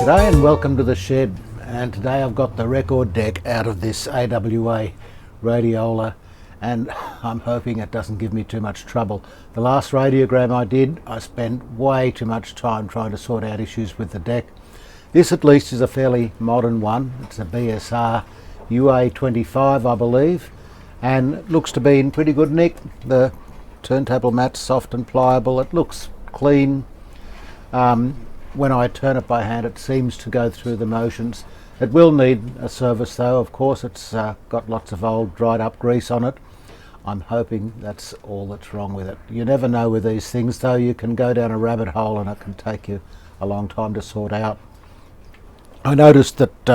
G'day and welcome to the shed, and today I've got the record deck out of this AWA Radiola, and I'm hoping it doesn't give me too much trouble. The last radiogram I did, I spent way too much time trying to sort out issues with the deck. This at least is a fairly modern one. It's a BSR UA25 I believe, and looks to be in pretty good nick. The turntable mat's soft and pliable, it looks clean. When I turn it by hand it seems to go through the motions. It will need a service though, of course. It's got lots of old dried up grease on it. I'm hoping that's all that's wrong with it. You never know with these things though, you can go down a rabbit hole and it can take you a long time to sort out. I noticed that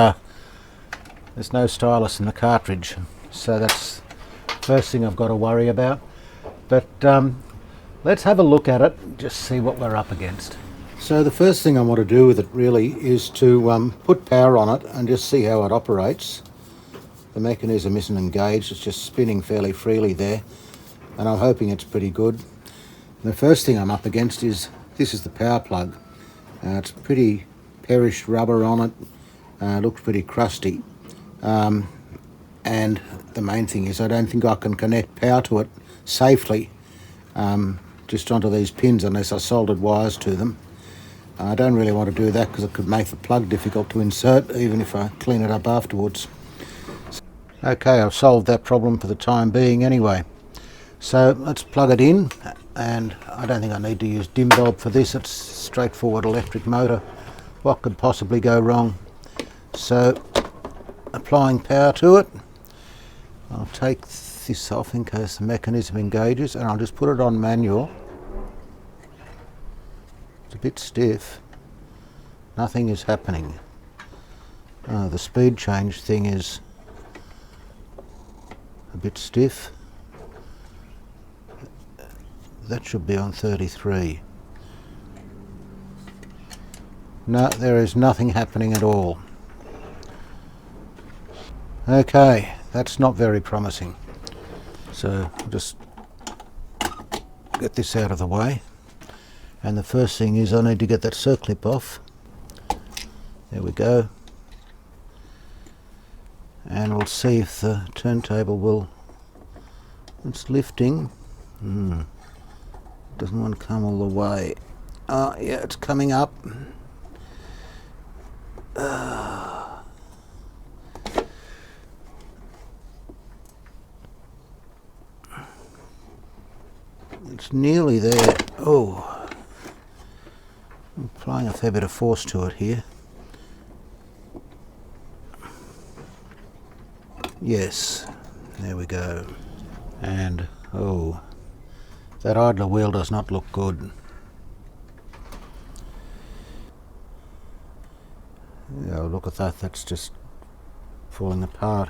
there's no stylus in the cartridge, so that's the first thing I've got to worry about. But let's have a look at it and just see what we're up against. So the first thing I want to do with it really is to put power on it and just see how it operates. The mechanism isn't engaged, it's just spinning fairly freely there, and I'm hoping it's pretty good. The first thing I'm up against is, this is the power plug. It's pretty perished rubber on it, looks pretty crusty, and the main thing is I don't think I can connect power to it safely just onto these pins unless I soldered wires to them. I don't really want to do that because it could make the plug difficult to insert even if I clean it up afterwards. Okay, I've solved that problem for the time being anyway. So let's plug it in, and I don't think I need to use dim bulb for this. It's straightforward electric motor. What could possibly go wrong? So applying power to it, I'll take this off in case the mechanism engages, and I'll just put it on manual. It's a bit stiff. Nothing is happening. The speed change thing is a bit stiff. That should be on 33. No, there is nothing happening at all. Okay, that's not very promising. So I'll just get this out of the way. And the first thing is I need to get that circlip off. There we go. And we'll see if the turntable will, it's lifting. Doesn't want to come all the way. Oh yeah, it's coming up. It's nearly there. Oh, I'm applying a fair bit of force to it here. Yes, there we go. And oh, that idler wheel does not look good. Oh, look at that, that's just falling apart.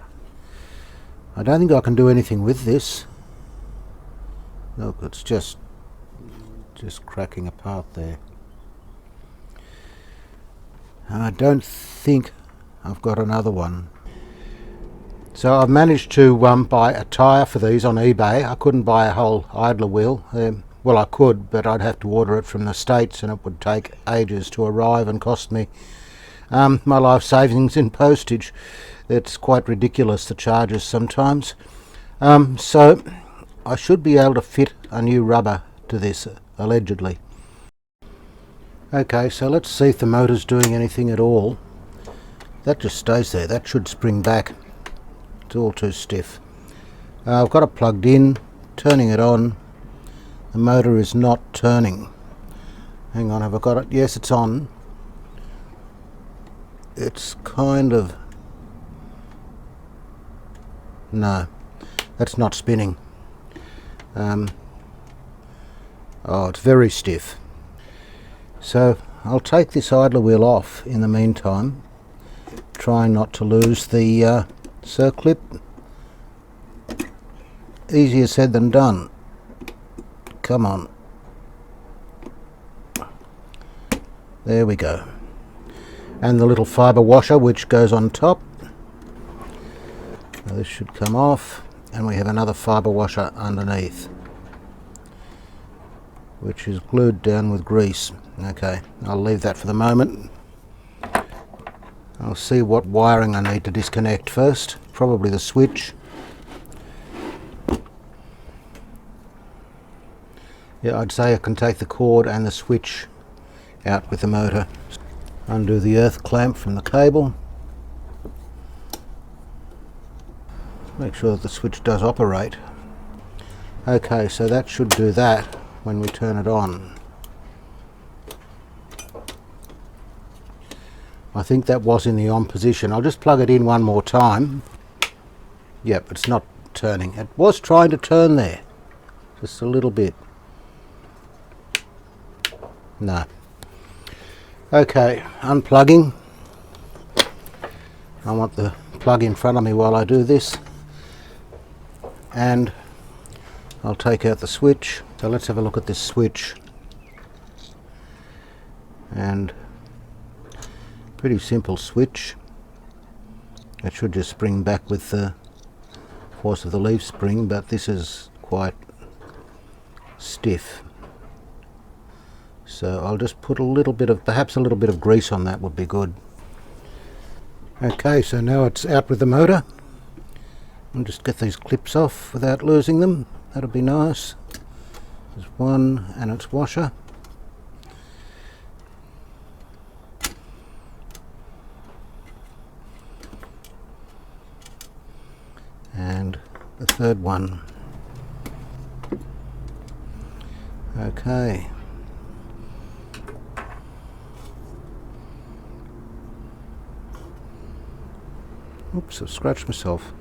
I don't think I can do anything with this. Look, it's just cracking apart there. I don't think I've got another one. So I've managed to buy a tyre for these on eBay. I couldn't buy a whole idler wheel. Well, I could, but I'd have to order it from the States and it would take ages to arrive and cost me my life savings in postage. It's quite ridiculous, the charges sometimes. So I should be able to fit a new rubber to this, allegedly. Okay, so let's see if the motor's doing anything at all. That just stays there. That should spring back. It's all too stiff. I've got it plugged in, turning it on. The motor is not turning. Hang on, have I got it? Yes, it's on. It's kind of... No, that's not spinning. Oh, it's very stiff. So I'll take this idler wheel off in the meantime, trying not to lose the circlip. Easier said than done. Come on. There we go. And the little fibre washer which goes on top. Now this should come off, and we have another fibre washer underneath, which is glued down with grease. Okay, I'll leave that for the moment. I'll see what wiring I need to disconnect first. Probably the switch. Yeah, I'd say I can take the cord and the switch out with the motor. Undo the earth clamp from the cable. Make sure that the switch does operate. Okay, so that should do that when we turn it on. I think that was in the on position. I'll just plug it in one more time. Yep, it's not turning. It was trying to turn there. Just a little bit. No. Okay, unplugging. I want the plug in front of me while I do this. And I'll take out the switch. So let's have a look at this switch. And pretty simple switch. It should just spring back with the force of the leaf spring, but this is quite stiff. So I'll just put a little bit of, perhaps a little bit of grease on that would be good. Okay, so now it's out with the motor. I'll just get these clips off without losing them. That'll be nice. There's one and its washer. And the third one. Okay. Oops, I've scratched myself.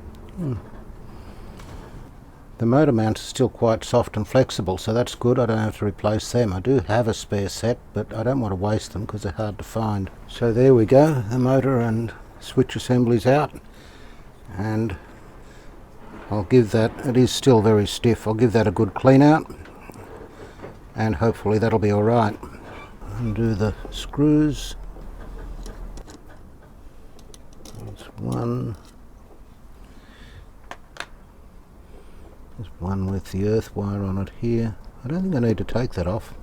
The motor mounts are still quite soft and flexible, so that's good. I don't have to replace them. I do have a spare set, but I don't want to waste them because they're hard to find. So there we go, the motor and switch assemblies out. And I'll give that, it is still very stiff, I'll give that a good clean out. And hopefully that'll be alright. Undo the screws. There's one. There's one with the earth wire on it here. I don't think I need to take that off.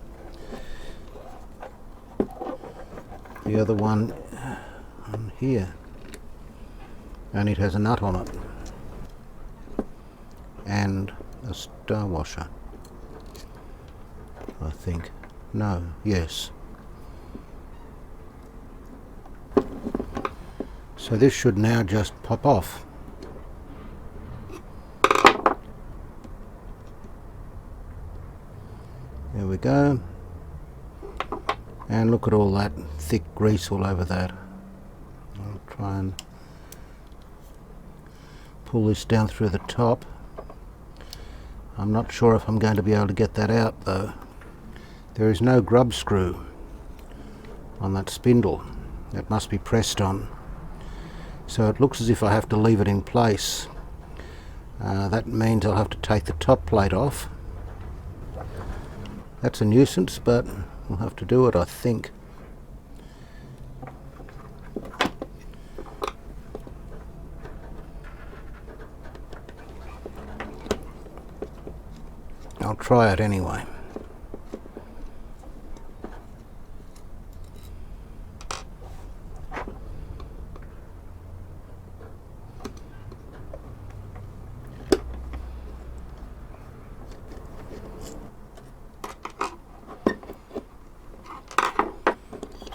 The other one on here. And it has a nut on it. And a star washer. I think. No, yes. So this should now just pop off. There we go. And look at all that thick grease all over that. I'll try and pull this down through the top. I'm not sure if I'm going to be able to get that out though. There is no grub screw on that spindle. That must be pressed on. So it looks as if I have to leave it in place. That means I'll have to take the top plate off. That's a nuisance, but we'll have to do it, I think. I'll try it anyway.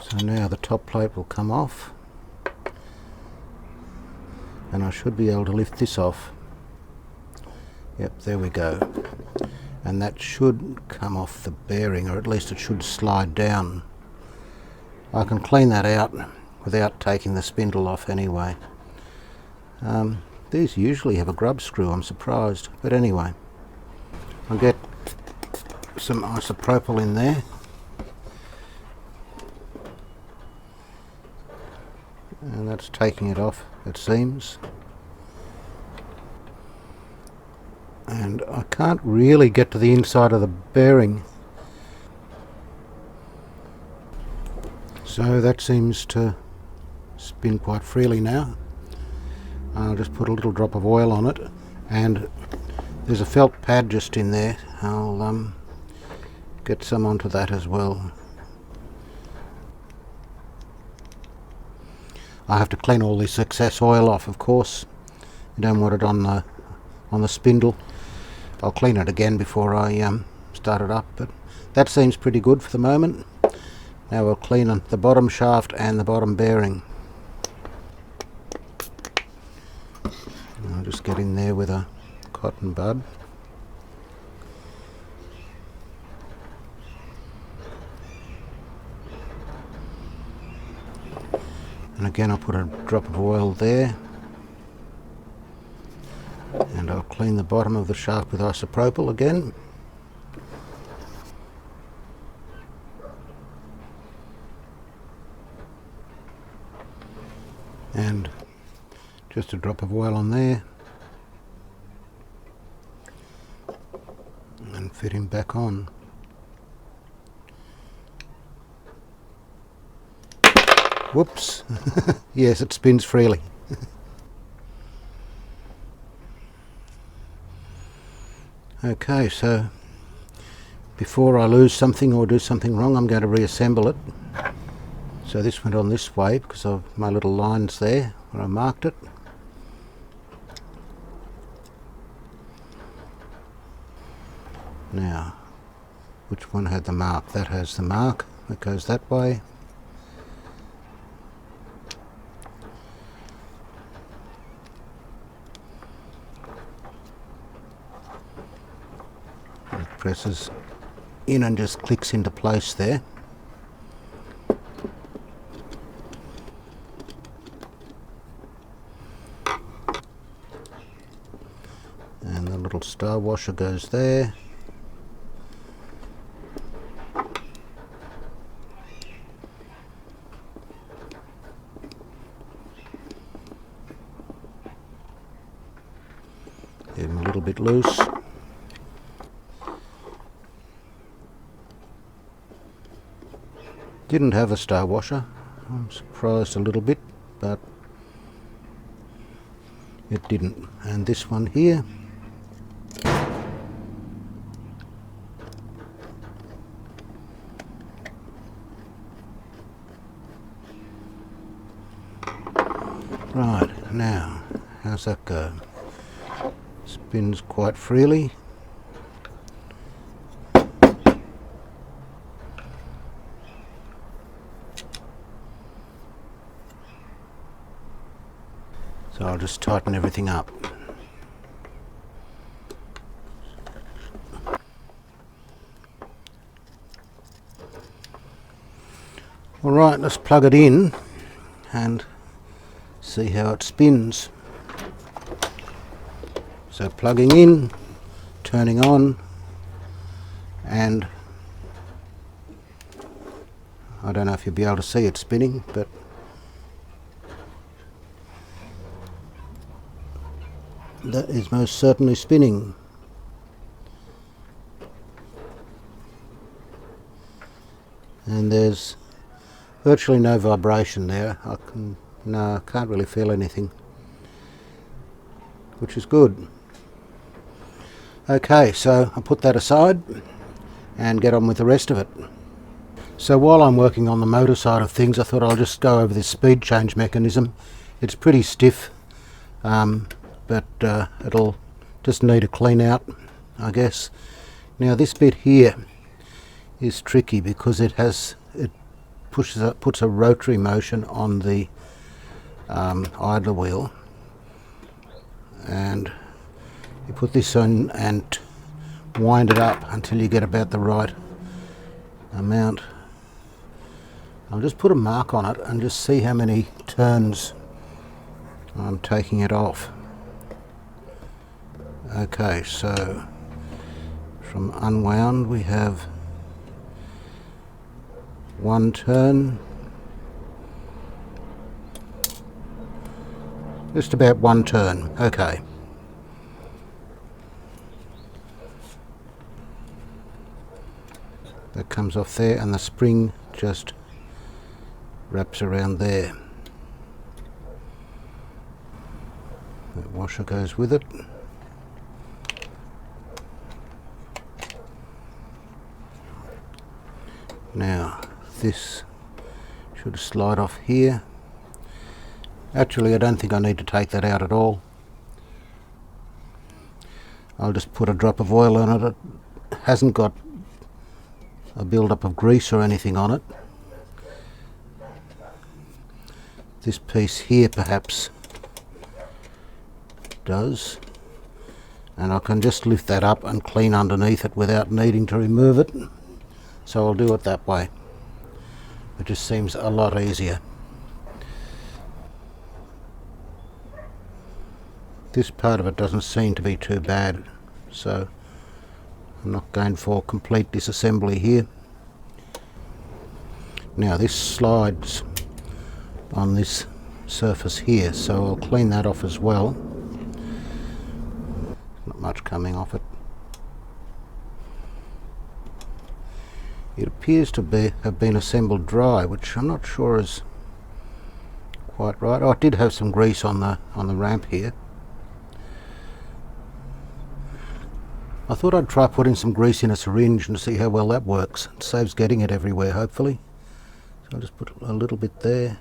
So now the top plate will come off, and I should be able to lift this off. Yep, there we go. And that should come off the bearing, or at least it should slide down. I can clean that out without taking the spindle off anyway. These usually have a grub screw, I'm surprised, but anyway. I'll get some isopropyl in there. And that's taking it off, it seems. And I can't really get to the inside of the bearing. So that seems to spin quite freely now. I'll just put a little drop of oil on it, and there's a felt pad just in there. I'll get some onto that as well. I have to clean all this excess oil off, of course. You don't want it on the spindle. I'll clean it again before I start it up, but that seems pretty good for the moment. Now we'll clean the bottom shaft and the bottom bearing. I'll just get in there with a cotton bud. And again I'll put a drop of oil there. And I'll clean the bottom of the shaft with isopropyl again. And just a drop of oil on there. And fit him back on. Whoops. Yes, it spins freely. Okay, so before I lose something or do something wrong, I'm going to reassemble it. So this went on this way because of my little lines there where I marked it. Now, which one had the mark? That has the mark. It goes that way. It presses in and just clicks into place there. And the little star washer goes there. Get him a little bit loose. Didn't have a star washer. I'm surprised a little bit, but it didn't. And this one here, right, now how's that go? Spins quite freely. So I'll just tighten everything up. Alright, let's plug it in and see how it spins. So plugging in, turning on, and I don't know if you'll be able to see it spinning, but that is most certainly spinning. And there's virtually no vibration there. I can't really feel anything, which is good. Okay, so I'll put that aside and get on with the rest of it. So while I'm working on the motor side of things, I thought I'll just go over this speed change mechanism. It's pretty stiff, but it'll just need a clean out, I guess. Now this bit here is tricky because it puts a rotary motion on the idler wheel, and you put this on and wind it up until you get about the right amount. I'll just put a mark on it and just see how many turns I'm taking it off. Okay, so from unwound we have 1 turn, just about 1 turn. Okay. That comes off there and the spring just wraps around there. That washer goes with it. Now this should slide off here Actually, I don't think I need to take that out at all. I'll just put a drop of oil on it. It hasn't got a build-up of grease or anything on it. This piece here perhaps does, and I can just lift that up and clean underneath it without needing to remove it, so I'll do it that way. It just seems a lot easier. This part of it doesn't seem to be too bad, so I'm not going for complete disassembly here. Now this slides on this surface here, so I'll clean that off as well. Not much coming off it. It appears to have been assembled dry, which I'm not sure is quite right. Oh, it did have some grease on the ramp here. I thought I'd try putting some grease in a syringe and see how well that works. It saves getting it everywhere, hopefully. So I'll just put a little bit there.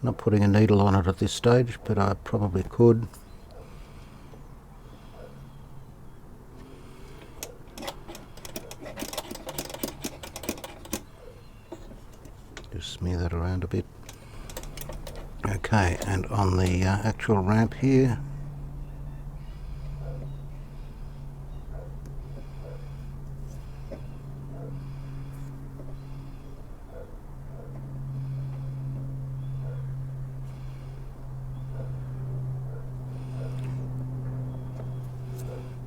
I'm not putting a needle on it at this stage, but I probably could. Just smear that around a bit. Okay, and on the actual ramp here,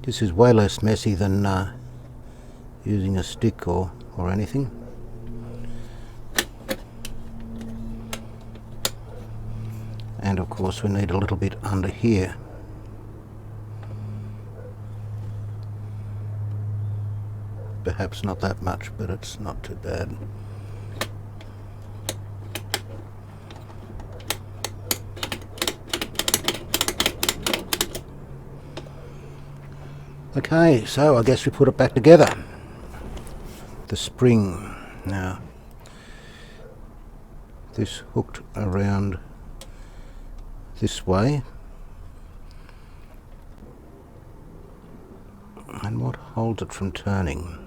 this is way less messy than using a stick or anything. And of course we need a little bit under here. Perhaps not that much, but it's not too bad. Okay, so I guess we put it back together. The spring. Now, this hooked around this way. And what holds it from turning?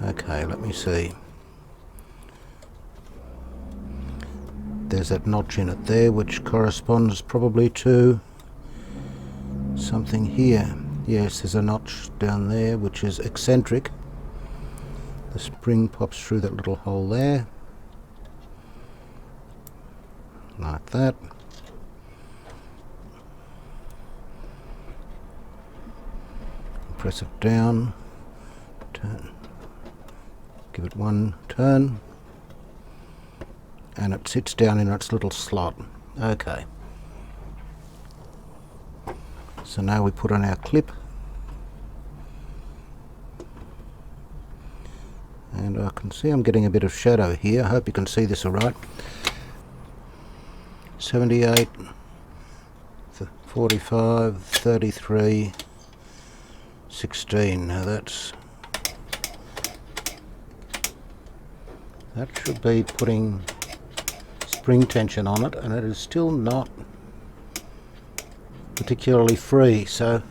Okay, let me see. There's that notch in it there, which corresponds probably to something here. Yes, there's a notch down there which is eccentric. The spring pops through that little hole there, like that. Press it down, turn, give it one turn, and it sits down in its little slot. Okay. So now we put on our clip, and I can see I'm getting a bit of shadow here. I hope you can see this all right. 78, 45, 33, 16. Now that should be putting spring tension on it, and it is still not particularly free, so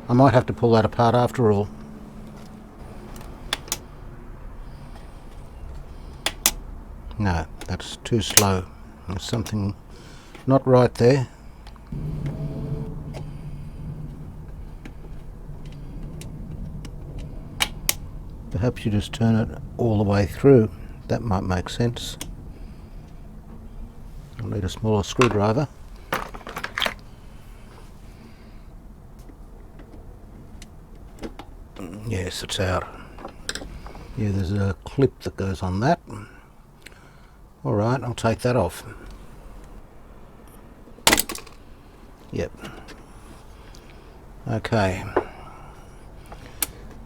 I might have to pull that apart after all. No, that's too slow. There's something not right there. Perhaps you just turn it all the way through. That might make sense. I'll need a smaller screwdriver. Yes, it's out. Yeah, there's a clip that goes on that. Alright, I'll take that off. Yep. Okay.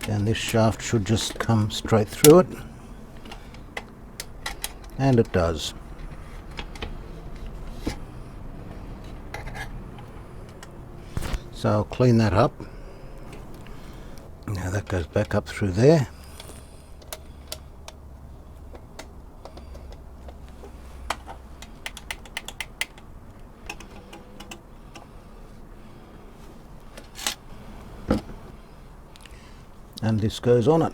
And this shaft should just come straight through it. And it does. So I'll clean that up. Now that goes back up through there. and this goes on it.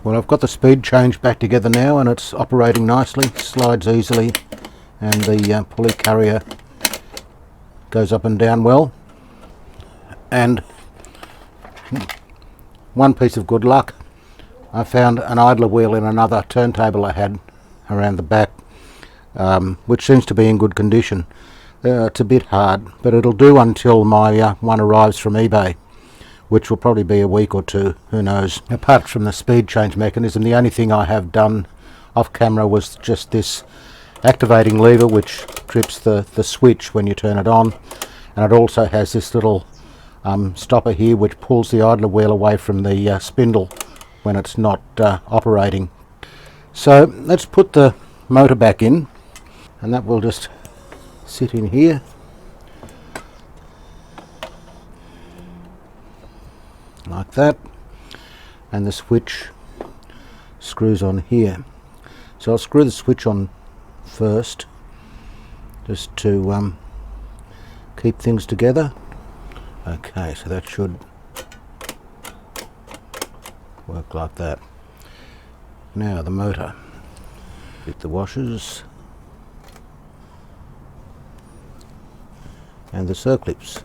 Well, I've got the speed change back together now and it's operating nicely, slides easily, and the pulley carrier goes up and down well. And one piece of good luck, I found an idler wheel in another turntable I had around the back, which seems to be in good condition. It's a bit hard, but it'll do until my one arrives from eBay, which will probably be a week or two, who knows. Apart from the speed change mechanism, the only thing I have done off camera was just this activating lever which trips the switch when you turn it on, and it also has this little stopper here which pulls the idler wheel away from the spindle when it's not operating. So let's put the motor back in, and that will just sit in here. Like that, and the switch screws on here. So I'll screw the switch on first just to keep things together. Okay, so that should work like that. Now the motor, fit the washers and the circlips.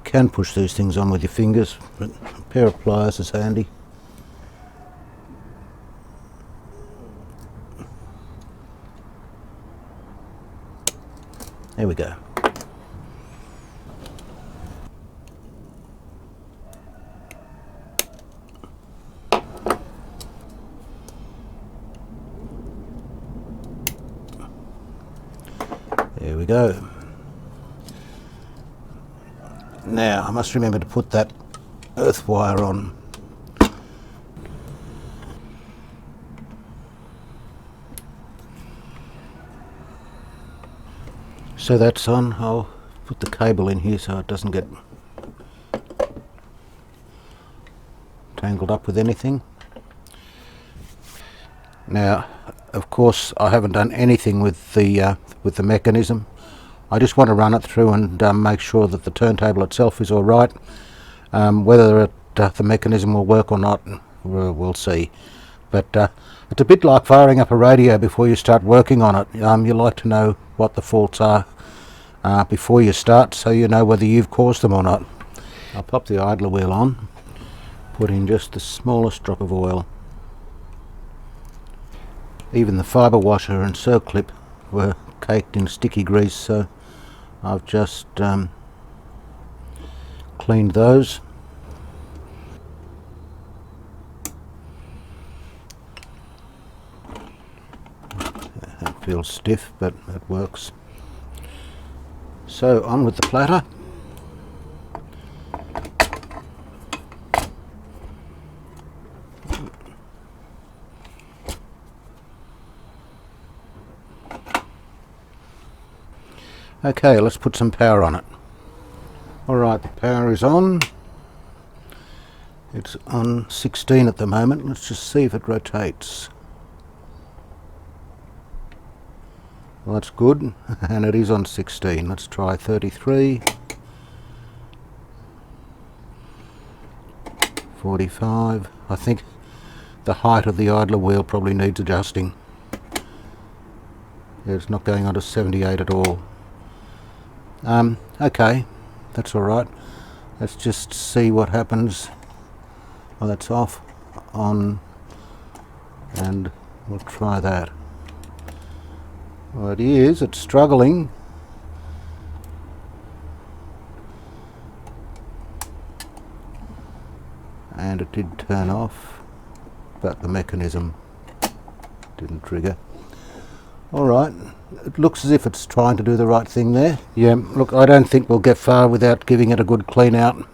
Can push these things on with your fingers, but a pair of pliers is handy. There we go. There we go. Now I must remember to put that earth wire on. So that's on. I'll put the cable in here so it doesn't get tangled up with anything. Now, of course, I haven't done anything with the mechanism. I just want to run it through and make sure that the turntable itself is all right. Whether the mechanism will work or not, we'll see. But it's a bit like firing up a radio before you start working on it. You like to know what the faults are before you start, so you know whether you've caused them or not. I'll pop the idler wheel on, put in just the smallest drop of oil. Even the fibre washer and circlip were caked in sticky grease, so I've just cleaned those. That feels stiff, but it works. So on with the platter. Okay, let's put some power on it. Alright, the power is on. It's on 16 at the moment. Let's just see if it rotates. Well, that's good, and it is on 16. Let's try 33. 45. I think the height of the idler wheel probably needs adjusting. It's not going on to 78 at all. Okay, that's alright. Let's just see what happens. Oh, that's off, on, and we'll try that. Well, it is, it's struggling. And it did turn off, but the mechanism didn't trigger. Alright, it looks as if it's trying to do the right thing there. Yeah, look, I don't think we'll get far without giving it a good clean out.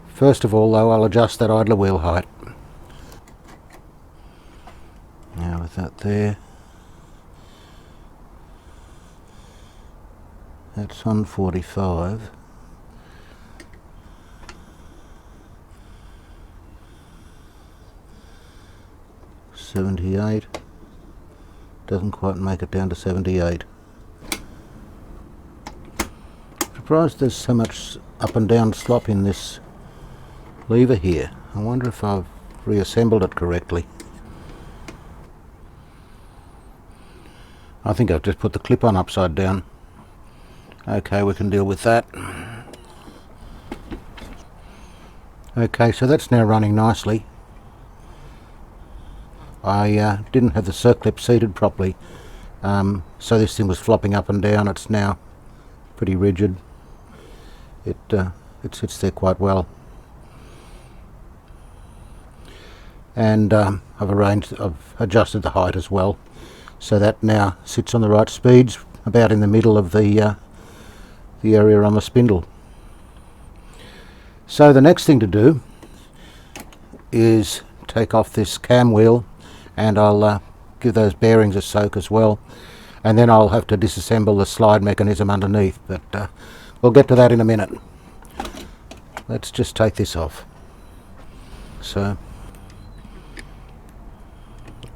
First of all though, I'll adjust that idler wheel height. Now with that there, That's on 45. $78. Doesn't quite make it down to 78. Surprised there's so much up and down slop in this lever here. I wonder if I've reassembled it correctly. I think I've just put the clip on upside down. Okay, we can deal with that. Okay, so that's now running nicely. I didn't have the circlip seated properly, so this thing was flopping up and down. It's now pretty rigid. It sits there quite well. And I've adjusted the height as well, so that now sits on the right speeds, about in the middle of the area on the spindle. So the next thing to do is take off this cam wheel, and I'll give those bearings a soak as well, and then I'll have to disassemble the slide mechanism underneath, but we'll get to that in a minute. Let's just take this off. So,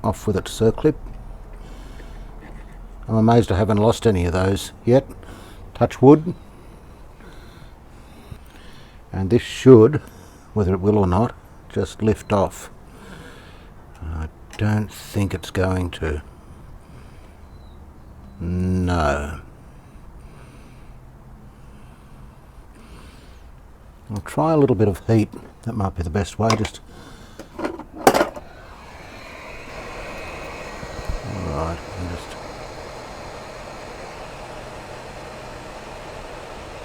off with its circlip. I'm amazed I haven't lost any of those yet. Touch wood. And this should, whether it will or not, just lift off. I don't think it's going to. No. I'll try a little bit of heat. That might be the best way. Just alright,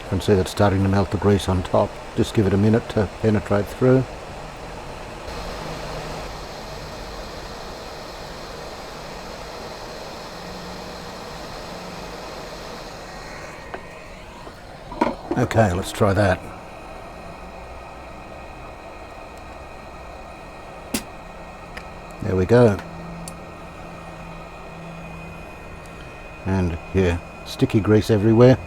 you can see that's starting to melt the grease on top. Just give it a minute to penetrate through. Okay, let's try that. There we go. And yeah, sticky grease everywhere.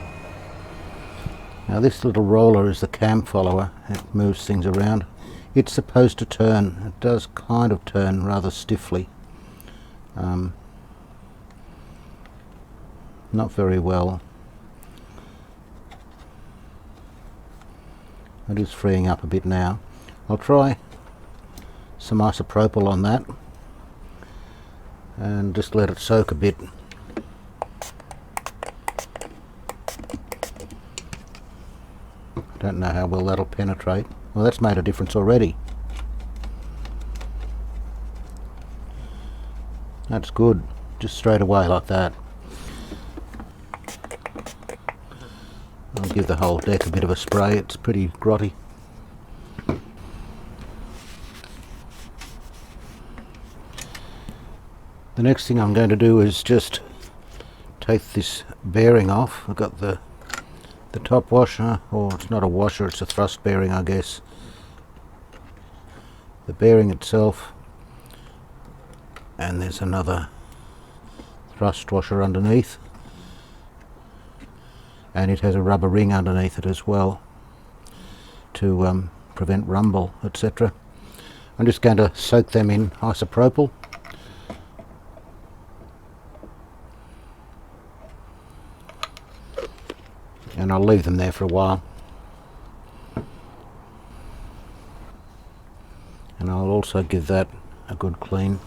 Now this little roller is the cam follower. It moves things around. It's supposed to turn. It does kind of turn rather stiffly. Not very well. It is freeing up a bit now. I'll try some isopropyl on that and just let it soak a bit. I don't know how well that'll penetrate. Well, that's made a difference already. That's good, just straight away like that. I'll give the whole deck a bit of a spray. It's pretty grotty. The next thing I'm going to do is just take this bearing off. I've got the top washer, or it's not a washer, it's a thrust bearing, I guess. The bearing itself, and there's another thrust washer underneath, and it has a rubber ring underneath it as well to prevent rumble, etc. I'm just going to soak them in isopropyl. And I'll leave them there for a while. And I'll also give that a good clean.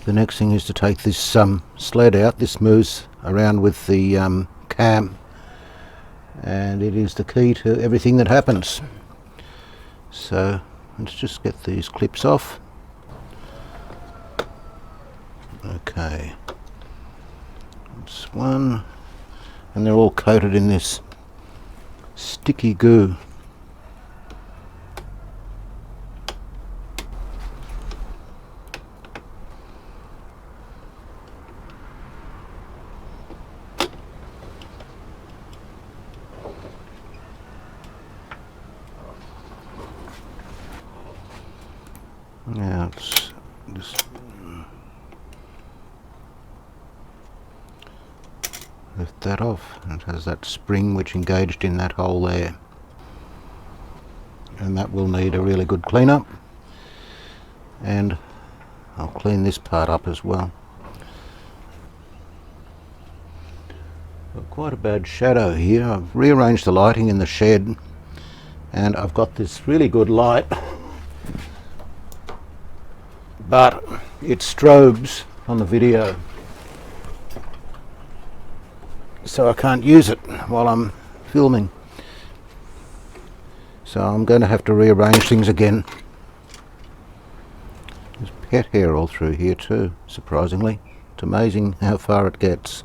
The next thing is to take this sled out. This moves around with the cam, and it is the key to everything that happens. So let's just get these clips off. Okay, that's one, and they're all coated in this sticky goo. Now it's just lift that off, and it has that spring which engaged in that hole there, and that will need a really good clean up, and I'll clean this part up as well. Got quite a bad shadow here. I've rearranged the lighting in the shed, and I've got this really good light, but it strobes on the video, so I can't use it while I'm filming. So I'm going to have to rearrange things again. There's pet hair all through here too, surprisingly. It's amazing how far it gets.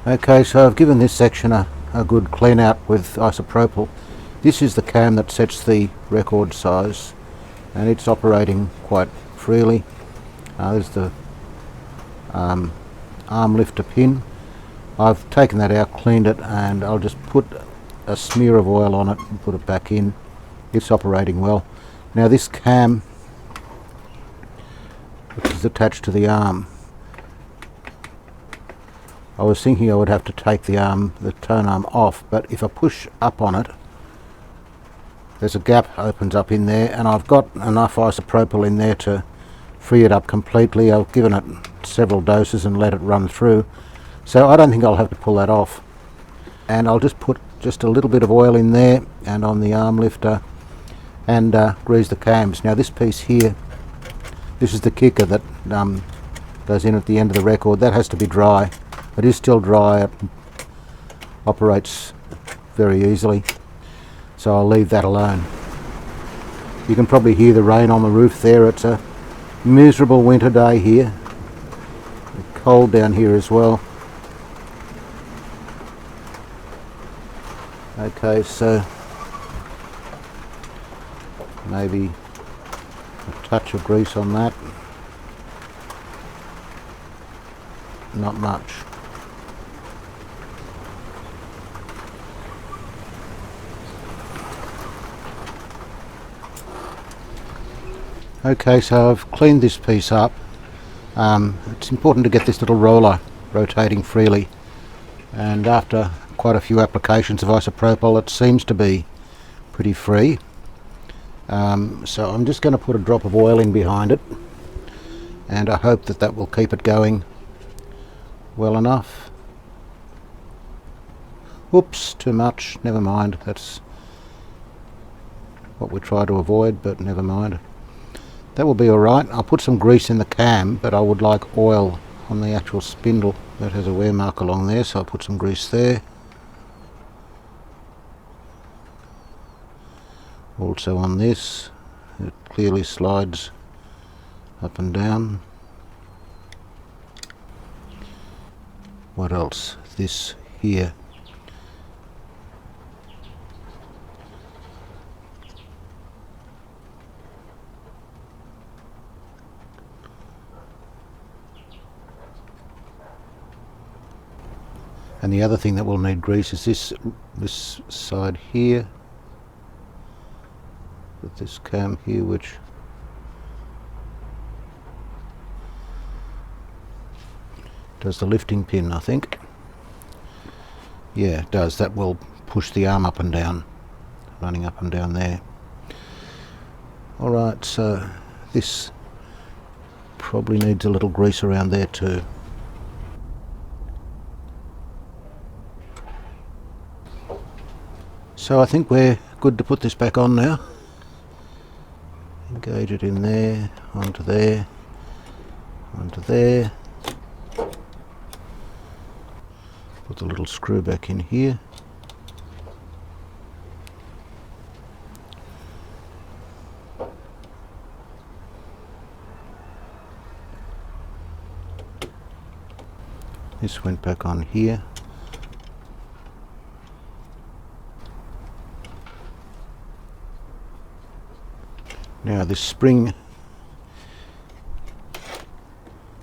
Okay, so I've given this section a good clean out with isopropyl. This is the cam that sets the record size, and it's operating quite freely. There's the arm lifter pin. I've taken that out, cleaned it, and I'll just put a smear of oil on it and put it back in. It's operating well. Now this cam, which is attached to the arm, I was thinking I would have to take the Tonearm off, but if I push up on it, there's a gap opens up in there, and I've got enough isopropyl in there to free it up completely. I've given it several doses and let it run through, so I don't think I'll have to pull that off. And I'll just put just a little bit of oil in there and on the arm lifter, and grease the cams. Now this piece here, this is the kicker that goes in at the end of the record. That has to be dry. It is still dry. It operates very easily, so I'll leave that alone. You can probably hear the rain on the roof there. It's a miserable winter day here. It's cold down here as well. Okay, so maybe a touch of grease on that. Not much. Okay, so I've cleaned this piece up. It's important to get this little roller rotating freely, and after quite a few applications of isopropyl it seems to be pretty free. So I'm just going to put a drop of oil in behind it, and I hope that that will keep it going well enough. Oops, too much, never mind. That's what we try to avoid, but never mind. That will be alright. I'll put some grease in the cam, but I would like oil on the actual spindle. That has a wear mark along there, so I'll put some grease there. Also on this, it clearly slides up and down. What else? This here. And the other thing that will need grease is this side here, with this cam here, which does the lifting pin, I think. Yeah, it does. That will push the arm up and down, running up and down there. Alright, so this probably needs a little grease around there too. So I think we're good to put this back on now. Engage it in there, onto there, onto there. Put the little screw back in here. This went back on here. Now this spring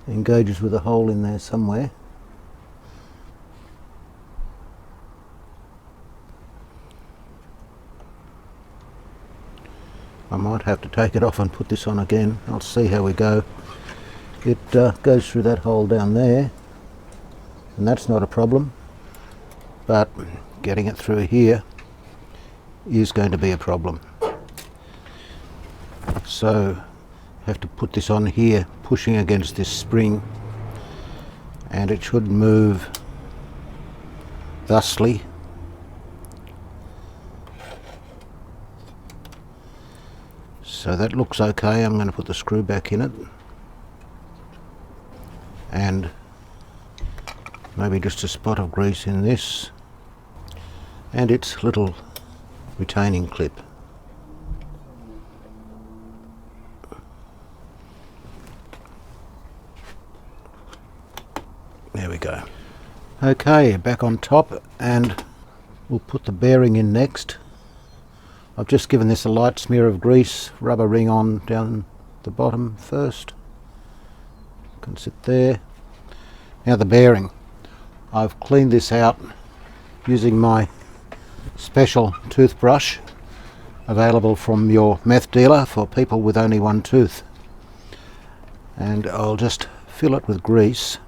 engages with a hole in there somewhere. I might have to take it off and put this on again. I'll see how we go. it goes through that hole down there, and that's not a problem, but getting it through here is going to be a problem. So have to put this on here, pushing against this spring, and it should move thusly. So that looks okay. I'm going to put the screw back in it, and maybe just a spot of grease in this, and its little retaining clip. There we go. Okay, back on top, and we'll put the bearing in next. I've just given this a light smear of grease, rubber ring on down the bottom first. Can sit there. Now the bearing. I've cleaned this out using my special toothbrush available from your meth dealer for people with only one tooth. And I'll just fill it with grease.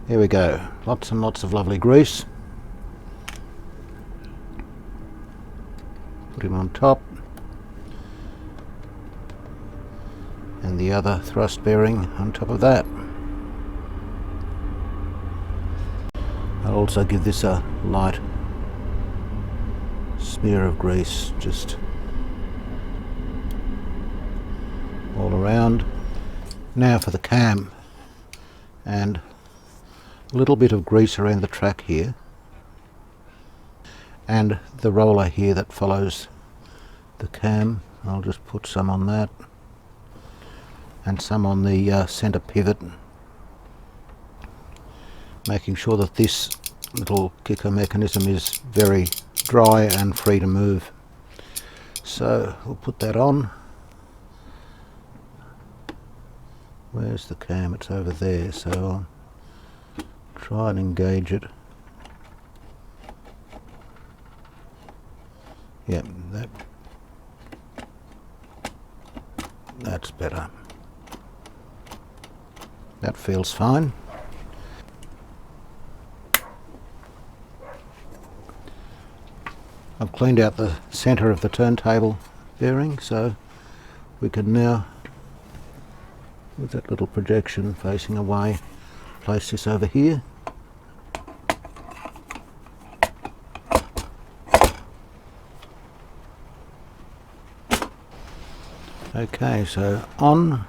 There we go, lots and lots of lovely grease. Put him on top. And the other thrust bearing on top of that. I'll also give this a light smear of grease, just all around. Now for the cam, and a little bit of grease around the track here, and the roller here that follows the cam. I'll just put some on that, and some on the centre pivot, making sure that this little kicker mechanism is very dry and free to move. So we'll put that on. Where's the cam? It's over there, so I'll try and engage it. Yep, that's better. That feels fine. I've cleaned out the centre of the turntable bearing, so we can now, with that little projection facing away, place this over here. Okay, so on,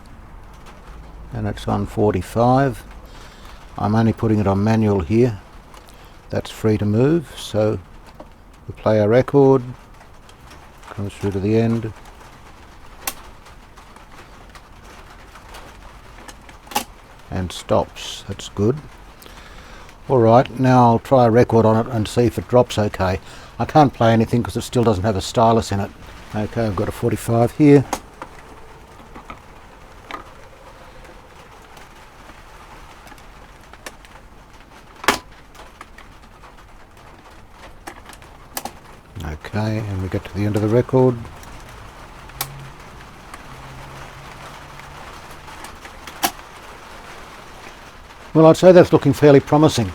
and it's on 45. I'm only putting it on manual here. That's free to move, so we play our record, comes through to the end, and stops. That's good. Alright, now I'll try a record on it and see if it drops okay. I can't play anything because it still doesn't have a stylus in it. Okay, I've got a 45 here. Okay, and we get to the end of the record. Well, I'd say that's looking fairly promising.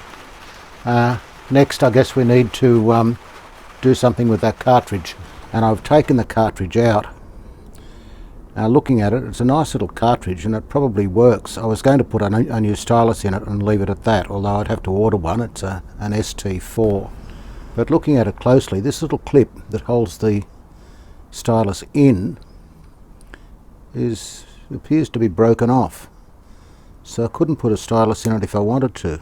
Next, I guess we need to do something with that cartridge. And I've taken the cartridge out. Now, looking at it, it's a nice little cartridge and it probably works. I was going to put a new stylus in it and leave it at that, although I'd have to order one. It's an ST4. But looking at it closely, this little clip that holds the stylus in appears to be broken off. So I couldn't put a stylus in it if I wanted to.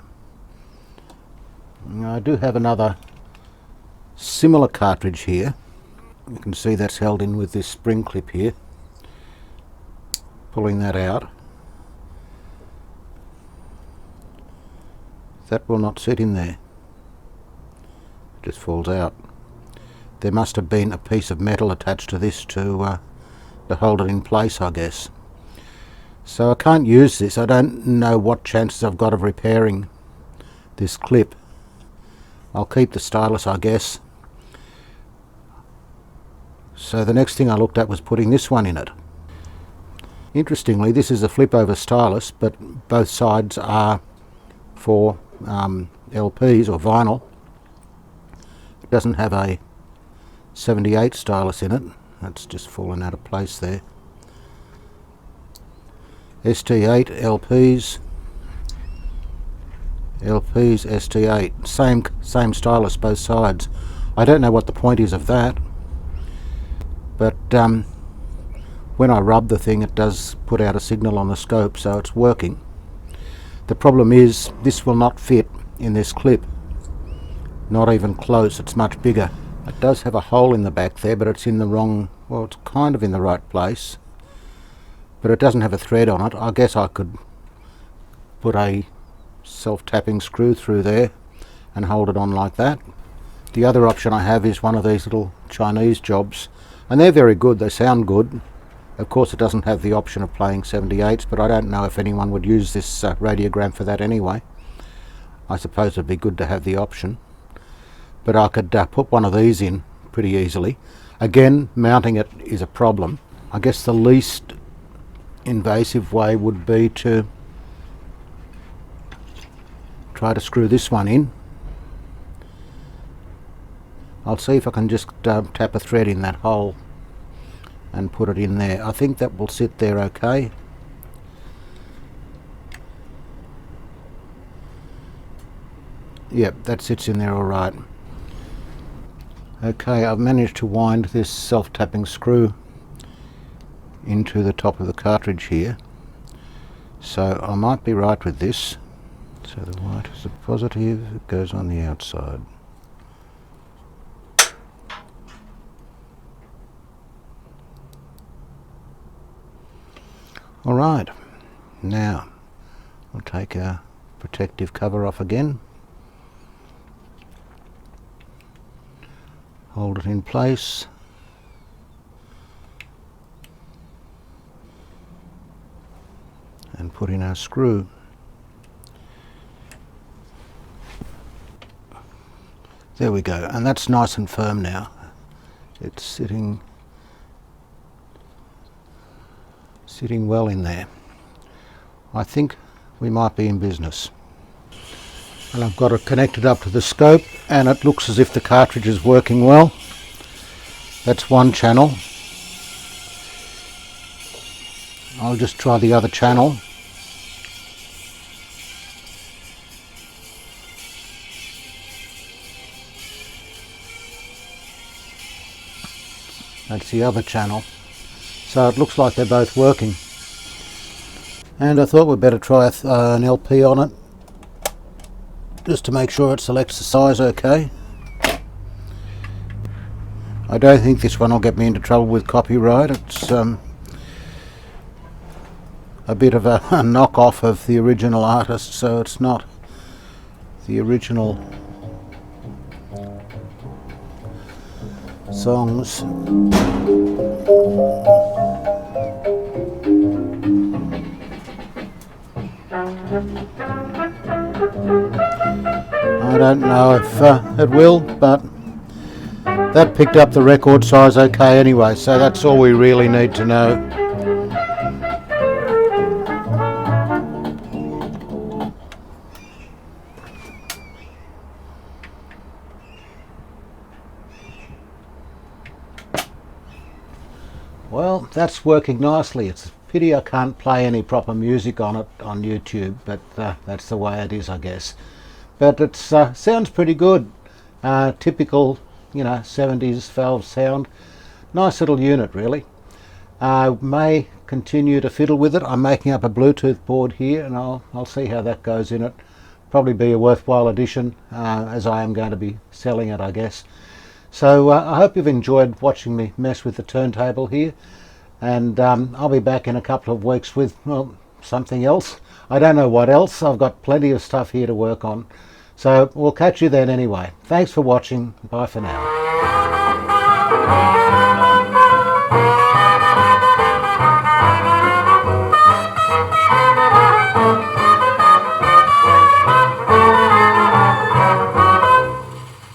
Now, I do have another similar cartridge here. You can see that's held in with this spring clip here. Pulling that out. That will not sit in there. Just falls out. There must have been a piece of metal attached to this to hold it in place, I guess. So I can't use this. I don't know what chances I've got of repairing this clip. I'll keep the stylus, I guess. So the next thing I looked at was putting this one in it. Interestingly, this is a flip over stylus, but both sides are for LPs or vinyl. It doesn't have a 78 stylus in it. That's just fallen out of place there. ST8 LPs, ST8, same stylus both sides. I don't know what the point is of that, but when I rub the thing it does put out a signal on the scope, so it's working. The problem is this will not fit in this clip, not even close. It's much bigger. It does have a hole in the back there, but it's in the wrong, well, it's kind of in the right place, but it doesn't have a thread on it. I guess I could put a self-tapping screw through there and hold it on like that. The other option I have is one of these little Chinese jobs, and they're very good, they sound good. Of course it doesn't have the option of playing 78s, but I don't know if anyone would use this radiogram for that anyway. I suppose it'd be good to have the option. But I could put one of these in pretty easily. Again, mounting it is a problem. I guess the least invasive way would be to try to screw this one in. I'll see if I can just tap a thread in that hole and put it in there. I think that will sit there okay. Yep, that sits in there all right. Okay, I've managed to wind this self-tapping screw into the top of the cartridge here, so I might be right with this. So the white is a positive, it goes on the outside. Alright, now we'll take our protective cover off again, hold it in place, and put in our screw. There we go, and that's nice and firm now. It's sitting well in there. I think we might be in business. And I've got it connected up to the scope, and it looks as if the cartridge is working well. That's one channel. I'll just try the other channel. That's the other channel. So it looks like they're both working. And I thought we'd better try an LP on it, just to make sure it selects the size okay. I don't think this one will get me into trouble with copyright. It's a bit of a knockoff of the original artist, so it's not the original songs. I don't know if it will, but that picked up the record size okay anyway, so that's all we really need to know. Well, that's working nicely. It's a pity I can't play any proper music on it on YouTube, but that's the way it is, I guess. But it sounds pretty good. Typical, 70s valve sound. Nice little unit, really. I may continue to fiddle with it. I'm making up a Bluetooth board here, and I'll see how that goes in it. Probably be a worthwhile addition, as I am going to be selling it, I guess. So I hope you've enjoyed watching me mess with the turntable here, and I'll be back in a couple of weeks with, well, something else. I don't know what else. I've got plenty of stuff here to work on. So we'll catch you then anyway. Thanks for watching. Bye for now.